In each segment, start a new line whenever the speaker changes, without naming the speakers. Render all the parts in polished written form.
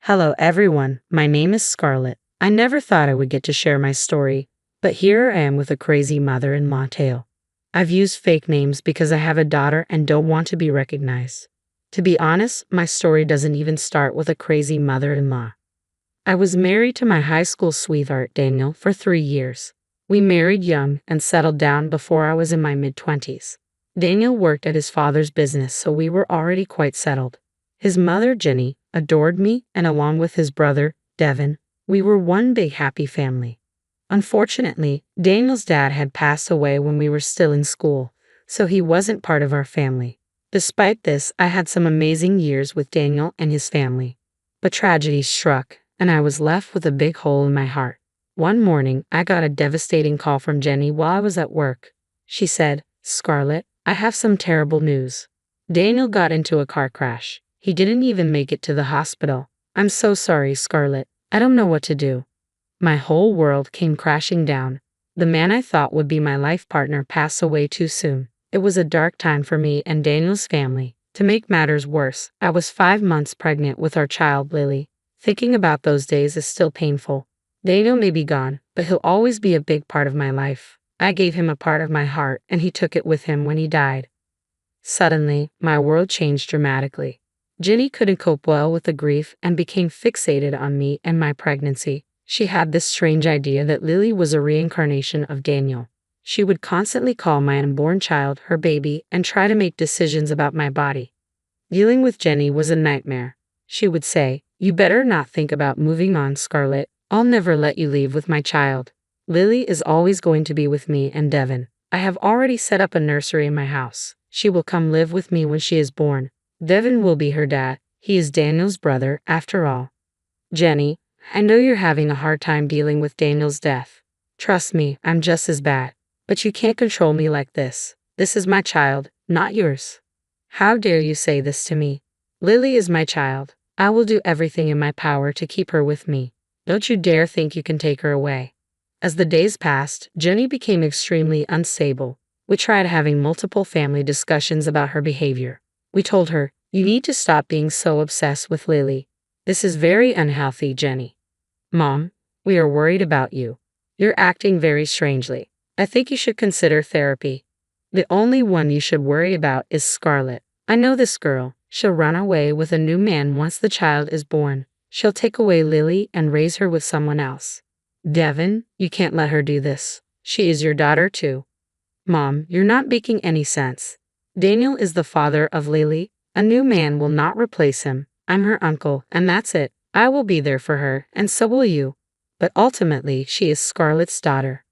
Hello everyone, my name is Scarlett. I never thought I would get to share my story, but here I am with a crazy mother-in-law tale. I've used fake names because I have a daughter and don't want to be recognized. To be honest, my story doesn't even start with a crazy mother-in-law. I was married to my high school sweetheart Daniel for 3 years. We married young and settled down before I was in my mid-20s. Daniel worked at his father's business, so we were already quite settled. His mother, Jenny, adored me, and along with his brother, Devin, we were one big happy family. Unfortunately, Daniel's dad had passed away when we were still in school, so he wasn't part of our family. Despite this, I had some amazing years with Daniel and his family. But tragedy struck, and I was left with a big hole in my heart. One morning, I got a devastating call from Jenny while I was at work. She said, "Scarlett, I have some terrible news. Daniel got into a car crash. He didn't even make it to the hospital. I'm so sorry, Scarlett. I don't know what to do." My whole world came crashing down. The man I thought would be my life partner passed away too soon. It was a dark time for me and Daniel's family. To make matters worse, I was 5 months pregnant with our child, Lily. Thinking about those days is still painful. Daniel may be gone, but he'll always be a big part of my life. I gave him a part of my heart, and he took it with him when he died. Suddenly, my world changed dramatically. Jenny couldn't cope well with the grief and became fixated on me and my pregnancy. She had this strange idea that Lily was a reincarnation of Daniel. She would constantly call my unborn child her baby and try to make decisions about my body. Dealing with Jenny was a nightmare. She would say, "You better not think about moving on, Scarlett. I'll never let you leave with my child. Lily is always going to be with me and Devin. I have already set up a nursery in my house. She will come live with me when she is born. Devin will be her dad. He is Daniel's brother, after all." Jenny, I know you're having a hard time dealing with Daniel's death. Trust me, I'm just as bad. But you can't control me like this. This is my child, not yours. How dare you say this to me? Lily is my child. I will do everything in my power to keep her with me. Don't you dare think you can take her away. As the days passed, Jenny became extremely unstable. We tried having multiple family discussions about her behavior. We told her, "You need to stop being so obsessed with Lily. This is very unhealthy, Jenny." "Mom, we are worried about you. You're acting very strangely. I think you should consider therapy." "The only one you should worry about is Scarlett. I know this girl. She'll run away with a new man once the child is born. She'll take away Lily and raise her with someone else." "Devin, you can't let her do this. She is your daughter too." "Mom, you're not making any sense. Daniel is the father of Lily. A new man will not replace him. I'm her uncle, and that's it. I will be there for her, and so will you. But ultimately, she is Scarlett's daughter."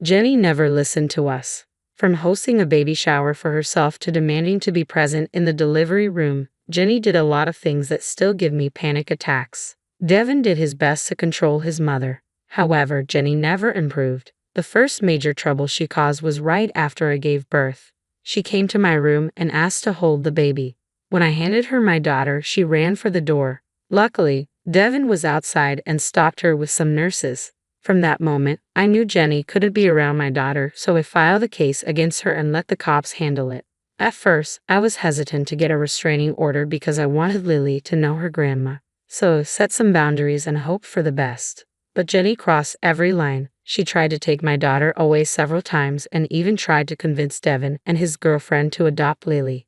Jenny never listened to us. From hosting a baby shower for herself to demanding to be present in the delivery room, Jenny did a lot of things that still give me panic attacks. Devin did his best to control his mother. However, Jenny never improved. The first major trouble she caused was right after I gave birth. She came to my room and asked to hold the baby. When I handed her my daughter, she ran for the door. Luckily, Devin was outside and stopped her with some nurses. From that moment, I knew Jenny couldn't be around my daughter, so I filed a case against her and let the cops handle it. At first, I was hesitant to get a restraining order because I wanted Lily to know her grandma. So I set some boundaries and hoped for the best. But Jenny crossed every line. She tried to take my daughter away several times and even tried to convince Devin and his girlfriend to adopt Lily.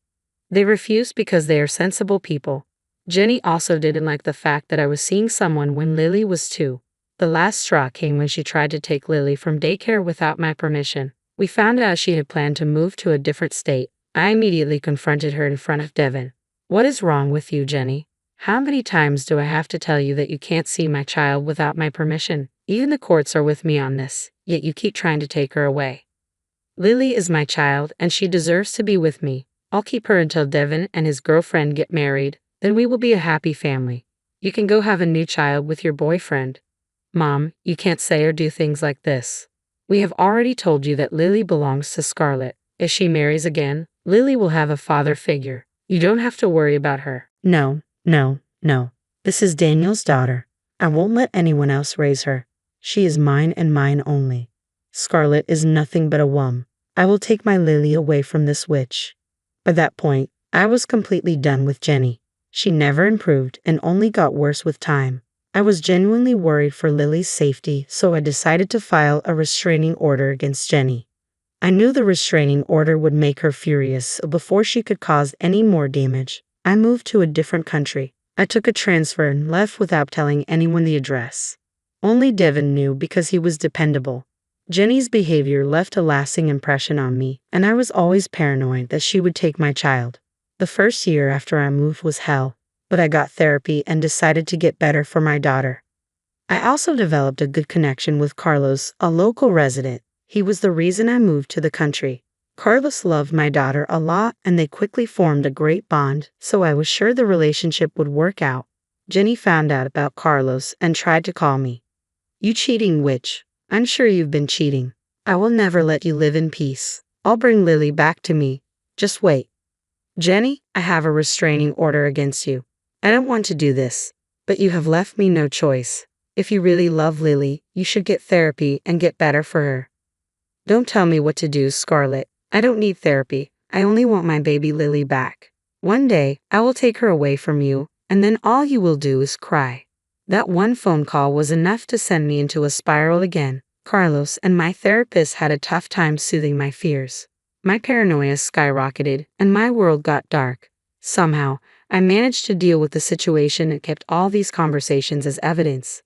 They refused because they are sensible people. Jenny also didn't like the fact that I was seeing someone when Lily was 2. The last straw came when she tried to take Lily from daycare without my permission. We found out she had planned to move to a different state. I immediately confronted her in front of Devin. "What is wrong with you, Jenny? How many times do I have to tell you that you can't see my child without my permission? Even the courts are with me on this, yet you keep trying to take her away. Lily is my child, and she deserves to be with me. I'll keep her until Devin and his girlfriend get married. Then we will be a happy family. You can go have a new child with your boyfriend." "Mom, you can't say or do things like this. We have already told you that Lily belongs to Scarlett. If she marries again, Lily will have a father figure. You don't have to worry about her." "No, no, no. This is Daniel's daughter. I won't let anyone else raise her. She is mine and mine only. Scarlett is nothing but a womb. I will take my Lily away from this witch." By that point, I was completely done with Jenny. She never improved and only got worse with time. I was genuinely worried for Lily's safety, so I decided to file a restraining order against Jenny. I knew the restraining order would make her furious, so before she could cause any more damage, I moved to a different country. I took a transfer and left without telling anyone the address. Only Devin knew because he was dependable. Jenny's behavior left a lasting impression on me, and I was always paranoid that she would take my child. The first year after I moved was hell, but I got therapy and decided to get better for my daughter. I also developed a good connection with Carlos, a local resident. He was the reason I moved to the country. Carlos loved my daughter a lot, and they quickly formed a great bond, so I was sure the relationship would work out. Jenny found out about Carlos and tried to call me. "You cheating witch. I'm sure you've been cheating. I will never let you live in peace. I'll bring Lily back to me. Just wait." "Jenny, I have a restraining order against you. I don't want to do this, but you have left me no choice. If you really love Lily, you should get therapy and get better for her." "Don't tell me what to do, Scarlett. I don't need therapy. I only want my baby Lily back. One day, I will take her away from you, and then all you will do is cry." That one phone call was enough to send me into a spiral again. Carlos and my therapist had a tough time soothing my fears. My paranoia skyrocketed, and my world got dark. Somehow, I managed to deal with the situation and kept all these conversations as evidence.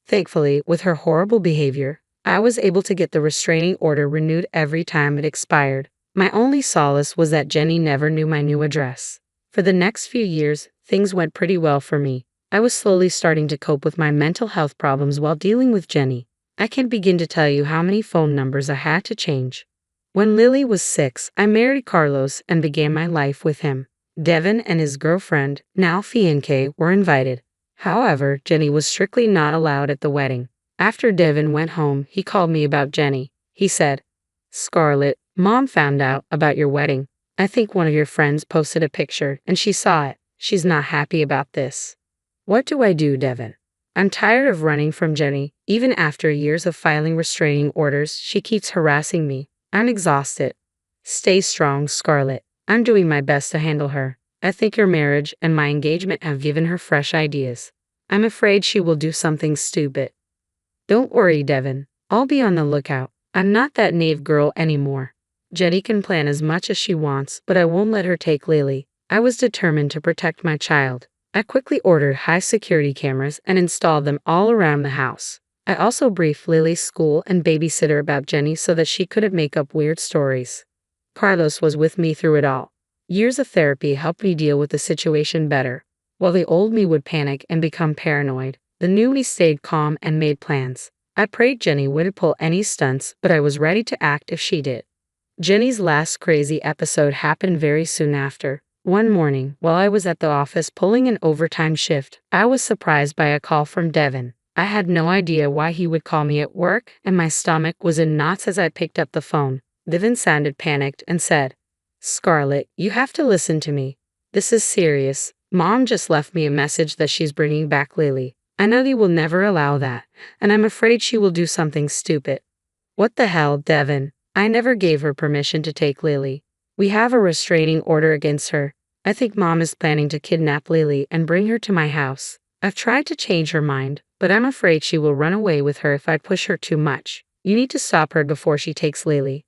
Thankfully, with her horrible behavior, I was able to get the restraining order renewed every time it expired. My only solace was that Jenny never knew my new address. For the next few years, things went pretty well for me. I was slowly starting to cope with my mental health problems while dealing with Jenny. I can't begin to tell you how many phone numbers I had to change. When Lily was 6, I married Carlos and began my life with him. Devin and his girlfriend, now fiancée, were invited. However, Jenny was strictly not allowed at the wedding. After Devin went home, he called me about Jenny. He said, "Scarlett, Mom found out about your wedding. I think one of your friends posted a picture and she saw it. She's not happy about this." "What do I do, Devin? I'm tired of running from Jenny. Even after years of filing restraining orders, she keeps harassing me. I'm exhausted." "Stay strong, Scarlett. I'm doing my best to handle her. I think your marriage and my engagement have given her fresh ideas. I'm afraid she will do something stupid." "Don't worry, Devin. I'll be on the lookout. I'm not that naive girl anymore. Jenny can plan as much as she wants, but I won't let her take Lily." I was determined to protect my child. I quickly ordered high-security cameras and installed them all around the house. I also briefed Lily's school and babysitter about Jenny so that she couldn't make up weird stories. Carlos was with me through it all. Years of therapy helped me deal with the situation better. While the old me would panic and become paranoid, the new me stayed calm and made plans. I prayed Jenny wouldn't pull any stunts, but I was ready to act if she did. Jenny's last crazy episode happened very soon after. One morning, while I was at the office pulling an overtime shift, I was surprised by a call from Devin. I had no idea why he would call me at work, and my stomach was in knots as I picked up the phone. Devin sounded panicked and said, "Scarlett, you have to listen to me. This is serious. Mom just left me a message that she's bringing back Lily. I know you will never allow that, and I'm afraid she will do something stupid." "What the hell, Devin? I never gave her permission to take Lily. We have a restraining order against her. I think Mom is planning to kidnap Lily and bring her to my house. I've tried to change her mind, but I'm afraid she will run away with her if I push her too much. You need to stop her before she takes Lily."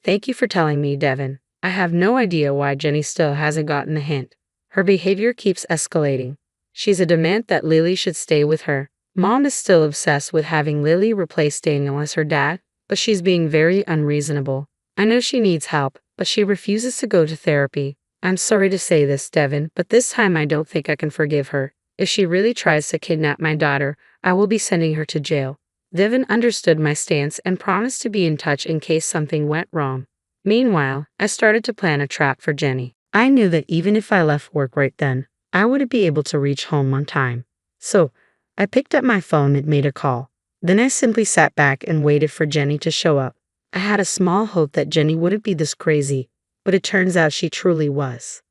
"Thank you for telling me, Devin. I have no idea why Jenny still hasn't gotten the hint. Her behavior keeps escalating. She's adamant that Lily should stay with her. Mom is still obsessed with having Lily replace Daniel as her dad, but she's being very unreasonable. I know she needs help, but she refuses to go to therapy. I'm sorry to say this, Devin, but this time I don't think I can forgive her. If she really tries to kidnap my daughter, I will be sending her to jail." Devin understood my stance and promised to be in touch in case something went wrong. Meanwhile, I started to plan a trap for Jenny. I knew that even if I left work right then, I wouldn't be able to reach home on time. So, I picked up my phone and made a call. Then I simply sat back and waited for Jenny to show up. I had a small hope that Jenny wouldn't be this crazy, but it turns out she truly was.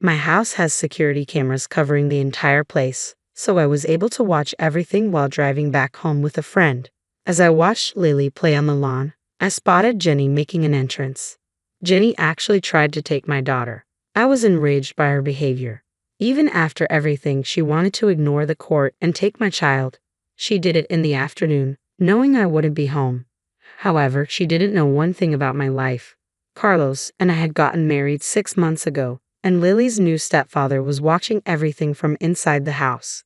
My house has security cameras covering the entire place, so I was able to watch everything while driving back home with a friend. As I watched Lily play on the lawn, I spotted Jenny making an entrance. Jenny actually tried to take my daughter. I was enraged by her behavior. Even after everything, she wanted to ignore the court and take my child. She did it in the afternoon, knowing I wouldn't be home. However, she didn't know one thing about my life. Carlos and I had gotten married 6 months ago, and Lily's new stepfather was watching everything from inside the house.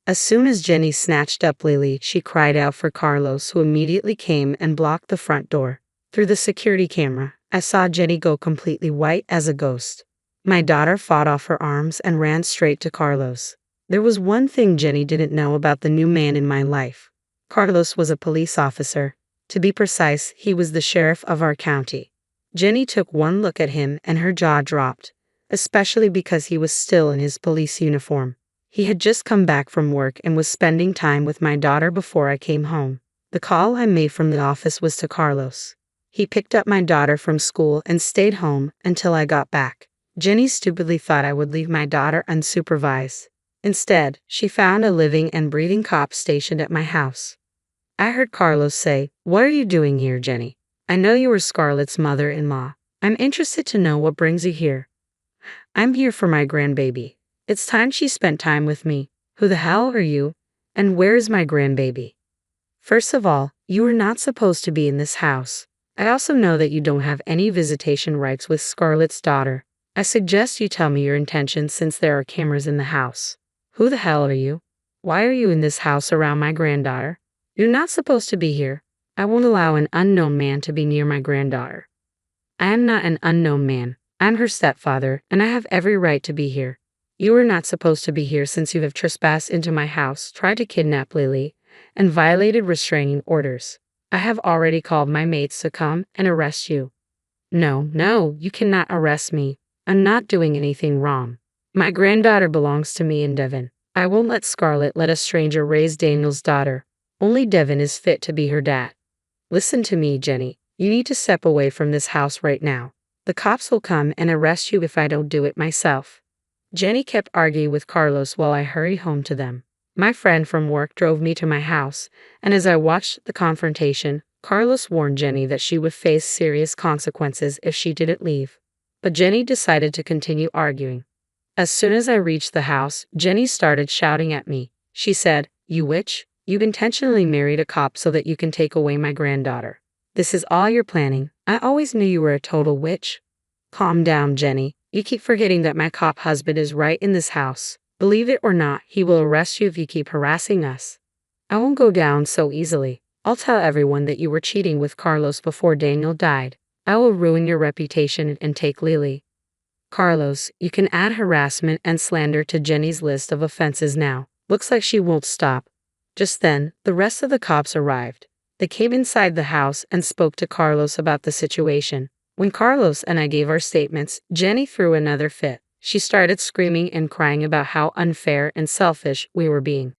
As soon as Jenny snatched up Lily, she cried out for Carlos, who immediately came and blocked the front door. Through the security camera, I saw Jenny go completely white as a ghost. My daughter fought off her arms and ran straight to Carlos. There was one thing Jenny didn't know about the new man in my life. Carlos was a police officer. To be precise, he was the sheriff of our county. Jenny took one look at him and her jaw dropped, especially because he was still in his police uniform. He had just come back from work and was spending time with my daughter before I came home. The call I made from the office was to Carlos. He picked up my daughter from school and stayed home until I got back. Jenny stupidly thought I would leave my daughter unsupervised. Instead, she found a living and breathing cop stationed at my house. I heard Carlos say, "What are you doing here, Jenny? I know you were Scarlett's mother-in-law. I'm interested to know what brings you here." "I'm here for my grandbaby. It's time she spent time with me." "Who the hell are you? And where is my grandbaby?" "First of all, you are not supposed to be in this house. I also know that you don't have any visitation rights with Scarlett's daughter. I suggest you tell me your intentions since there are cameras in the house." "Who the hell are you? Why are you in this house around my granddaughter? You're not supposed to be here. I won't allow an unknown man to be near my granddaughter." "I am not an unknown man. I'm her stepfather, and I have every right to be here. You are not supposed to be here since you have trespassed into my house, tried to kidnap Lily, and violated restraining orders. I have already called my mates to come and arrest you." No, you cannot arrest me. I'm not doing anything wrong. My granddaughter belongs to me and Devin. I won't let Scarlett let a stranger raise Daniel's daughter. Only Devin is fit to be her dad. Listen to me, Jenny. You need to step away from this house right now. The cops will come and arrest you if I don't do it myself. Jenny kept arguing with Carlos while I hurried home to them. My friend from work drove me to my house, and as I watched the confrontation, Carlos warned Jenny that she would face serious consequences if she didn't leave. But Jenny decided to continue arguing. As soon as I reached the house, Jenny started shouting at me. She said, "You witch, you've intentionally married a cop so that you can take away my granddaughter. This is all you're planning. I always knew you were a total witch." "Calm down, Jenny. You keep forgetting that my cop husband is right in this house. Believe it or not, he will arrest you if you keep harassing us." "I won't go down so easily. I'll tell everyone that you were cheating with Carlos before Daniel died. I will ruin your reputation and take Lily." "Carlos, you can add harassment and slander to Jenny's list of offenses now. Looks like she won't stop." Just then, the rest of the cops arrived. They came inside the house and spoke to Carlos about the situation. When Carlos and I gave our statements, Jenny threw another fit. She started screaming and crying about how unfair and selfish we were being.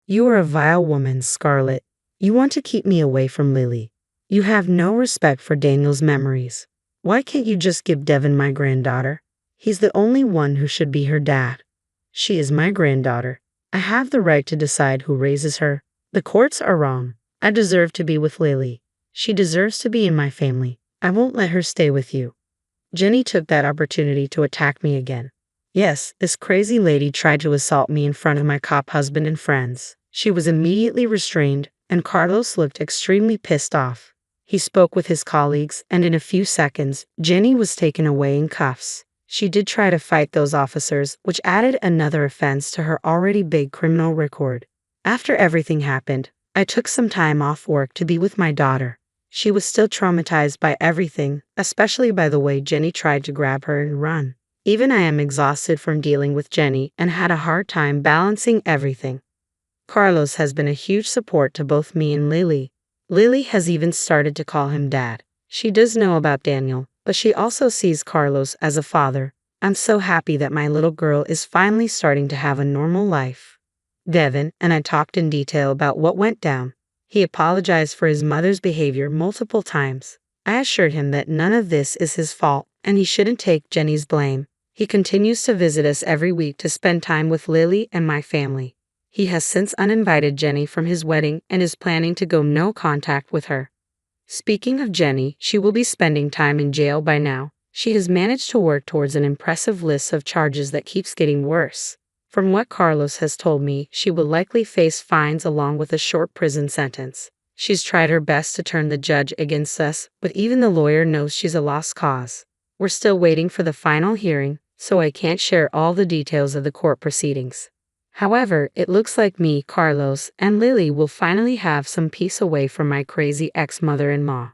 "You are a vile woman, Scarlett. You want to keep me away from Lily. You have no respect for Daniel's memories. Why can't you just give Devin my granddaughter? He's the only one who should be her dad. She is my granddaughter. I have the right to decide who raises her. The courts are wrong. I deserve to be with Lily. She deserves to be in my family. I won't let her stay with you." Jenny took that opportunity to attack me again. Yes, this crazy lady tried to assault me in front of my cop husband and friends. She was immediately restrained, and Carlos looked extremely pissed off. He spoke with his colleagues, and in a few seconds, Jenny was taken away in cuffs. She did try to fight those officers, which added another offense to her already big criminal record. After everything happened, I took some time off work to be with my daughter. She was still traumatized by everything, especially by the way Jenny tried to grab her and run. Even I am exhausted from dealing with Jenny and had a hard time balancing everything. Carlos has been a huge support to both me and Lily. Lily has even started to call him dad. She does know about Daniel, but she also sees Carlos as a father. I'm so happy that my little girl is finally starting to have a normal life. Devin and I talked in detail about what went down. He apologized for his mother's behavior multiple times. I assured him that none of this is his fault, and he shouldn't take Jenny's blame. He continues to visit us every week to spend time with Lily and my family. He has since uninvited Jenny from his wedding and is planning to go no contact with her. Speaking of Jenny, she will be spending time in jail by now. She has managed to work towards an impressive list of charges that keeps getting worse. From what Carlos has told me, she will likely face fines along with a short prison sentence. She's tried her best to turn the judge against us, but even the lawyer knows she's a lost cause. We're still waiting for the final hearing, so I can't share all the details of the court proceedings. However, it looks like me, Carlos, and Lily will finally have some peace away from my crazy ex-mother-in-law.